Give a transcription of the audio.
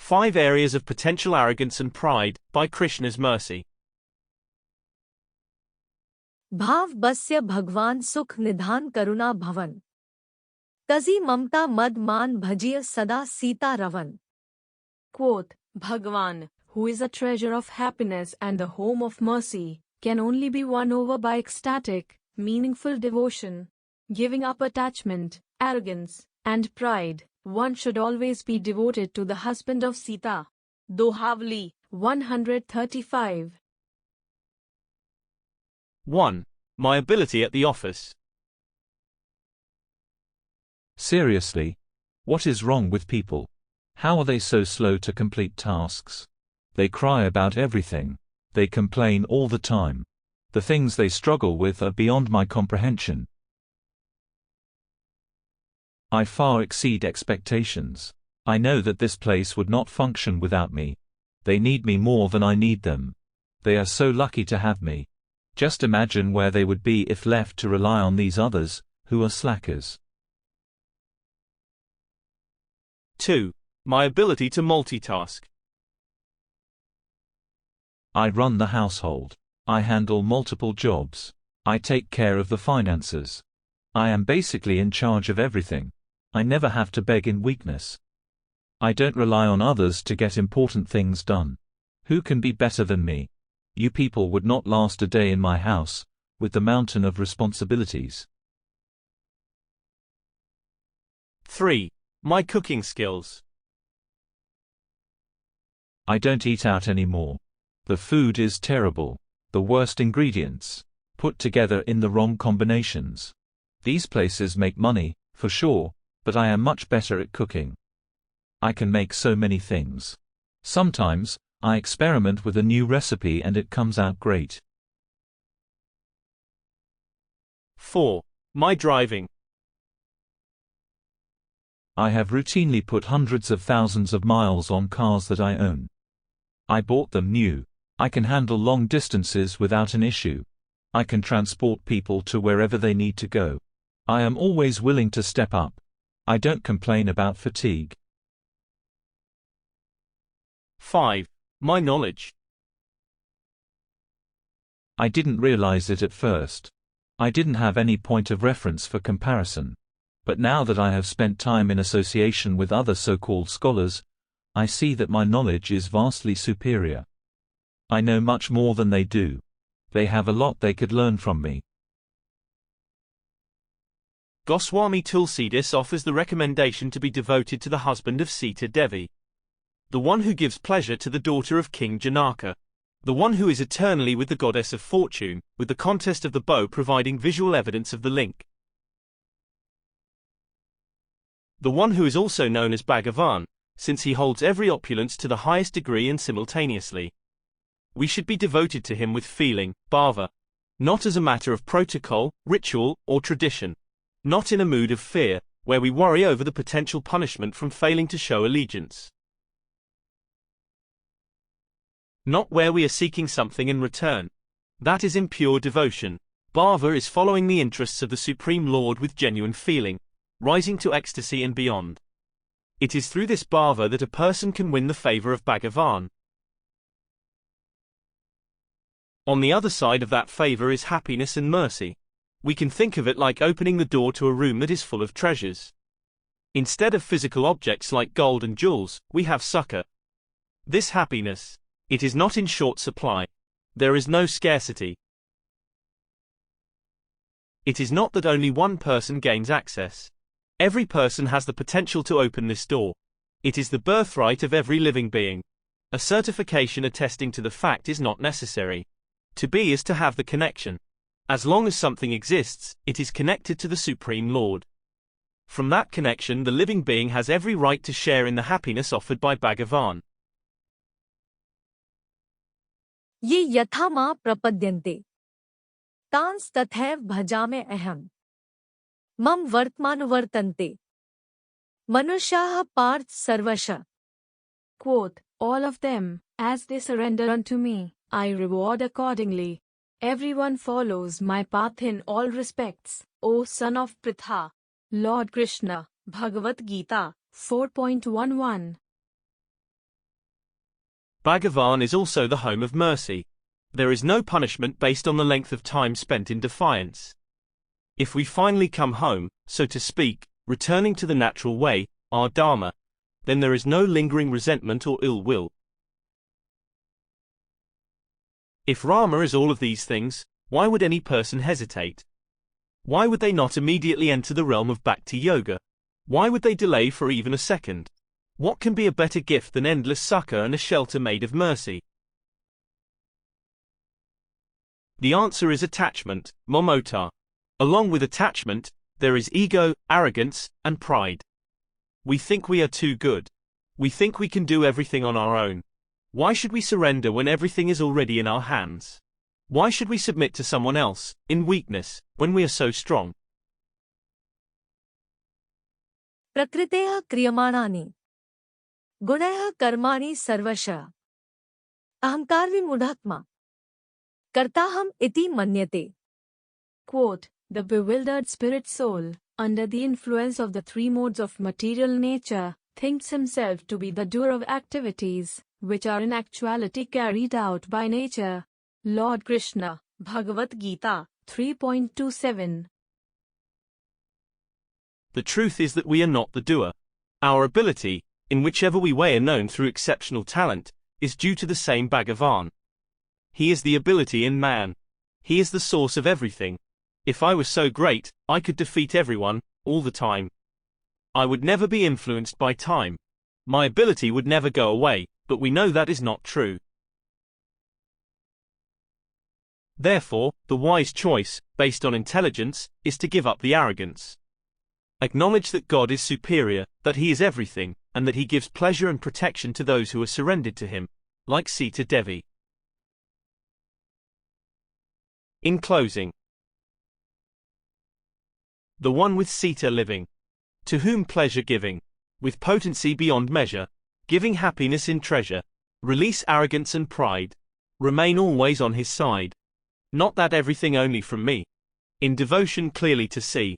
5 areas of potential arrogance and pride, by Krishna's mercy. भाव बस्य भगवान सुख निधान करुणा भवन तजी ममता मद मान भजिय सदा सीता रवन. Quote, Bhagavan, who is a treasure of happiness and the home of mercy, can only be won over by ecstatic, meaningful devotion. Giving up attachment, arrogance, and pride, one should always be devoted to the husband of Sita. Dohavali, 135. 1. My ability at the office. Seriously? What is wrong with people? How are they so slow to complete tasks? They cry about everything. They complain all the time. The things they struggle with are beyond my comprehension. I far exceed expectations. I know that this place would not function without me. They need me more than I need them. They are so lucky to have me. Just imagine where they would be if left to rely on these others, who are slackers. 2. My ability to multitask. I run the household. I handle multiple jobs. I take care of the finances. I am basically in charge of everything. I never have to beg in weakness. I don't rely on others to get important things done. Who can be better than me? You people would not last a day in my house, with the mountain of responsibilities. 3. My cooking skills. I don't eat out anymore. The food is terrible. The worst ingredients, put together in the wrong combinations. These places make money, for sure, but I am much better at cooking. I can make so many things. Sometimes, I experiment with a new recipe and it comes out great. 4. My driving. I have routinely put hundreds of thousands of miles on cars that I own. I bought them new. I can handle long distances without an issue. I can transport people to wherever they need to go. I am always willing to step up. I don't complain about fatigue. 5. My knowledge. I didn't realize it at first. I didn't have any point of reference for comparison. But now that I have spent time in association with other so-called scholars, I see that my knowledge is vastly superior. I know much more than they do. They have a lot they could learn from me. Goswami Tulsidas offers the recommendation to be devoted to the husband of Sita Devi, the one who gives pleasure to the daughter of King Janaka, the one who is eternally with the goddess of fortune, with the contest of the bow providing visual evidence of the link. The one who is also known as Bhagavan, since he holds every opulence to the highest degree and simultaneously. We should be devoted to him with feeling, bhava, not as a matter of protocol, ritual, or tradition, not in a mood of fear, where we worry over the potential punishment from failing to show allegiance. Not where we are seeking something in return. That is impure devotion. Bhava is following the interests of the Supreme Lord with genuine feeling, rising to ecstasy and beyond. It is through this bhava that a person can win the favor of Bhagavan. On the other side of that favor is happiness and mercy. We can think of it like opening the door to a room that is full of treasures. Instead of physical objects like gold and jewels, we have sukha. This happiness, it is not in short supply. There is no scarcity. It is not that only one person gains access. Every person has the potential to open this door. It is the birthright of every living being. A certification attesting to the fact is not necessary. To be is to have the connection. As long as something exists, it is connected to the Supreme Lord. From that connection, the living being has every right to share in the happiness offered by Bhagavan. ये यथा मां प्रपद्यन्ते तांस तथैव भजामि अहम् मम वर्तमानुवर्तन्ते मनुष्याः पार्थ सर्वशः. Quote, all of them, as they surrender unto me, I reward accordingly. Everyone follows my path in all respects, O son of Pritha. Lord Krishna, Bhagavad-gita, 4.11. Bhagavan is also the home of mercy. There is no punishment based on the length of time spent in defiance. If we finally come home, so to speak, returning to the natural way, our dharma, then there is no lingering resentment or ill will. If Rama is all of these things, why would any person hesitate? Why would they not immediately enter the realm of Bhakti Yoga? Why would they delay for even a second? What can be a better gift than endless succor and a shelter made of mercy? The answer is attachment, mamota. Along with attachment, there is ego, arrogance, and pride. We think we are too good. We think we can do everything on our own. Why should we surrender when everything is already in our hands? Why should we submit to someone else, in weakness, when we are so strong? प्रकृतेः क्रियमाणानि गुणैः कर्माणि सर्वशः अहंकारविमूढात्मा कर्ताहम् इति मन्यते. Quote, the bewildered spirit soul, under the influence of the three modes of material nature, thinks himself to be the doer of activities, which are in actuality carried out by nature. Lord Krishna, Bhagavad-gita, 3.27. The truth is that we are not the doer. Our ability, in whichever way are known through exceptional talent, is due to the same Bhagavan. He is the ability in man. He is the source of everything. If I was so great, I could defeat everyone, all the time. I would never be influenced by time. My ability would never go away, but we know that is not true. Therefore, the wise choice, based on intelligence, is to give up the arrogance. Acknowledge that God is superior, that He is everything, and that He gives pleasure and protection to those who are surrendered to Him, like Sita Devi. In closing, the one with Sita living, to whom pleasure giving, with potency beyond measure, giving happiness in treasure, release arrogance and pride, remain always on His side. Not that everything only from me. In devotion clearly to see,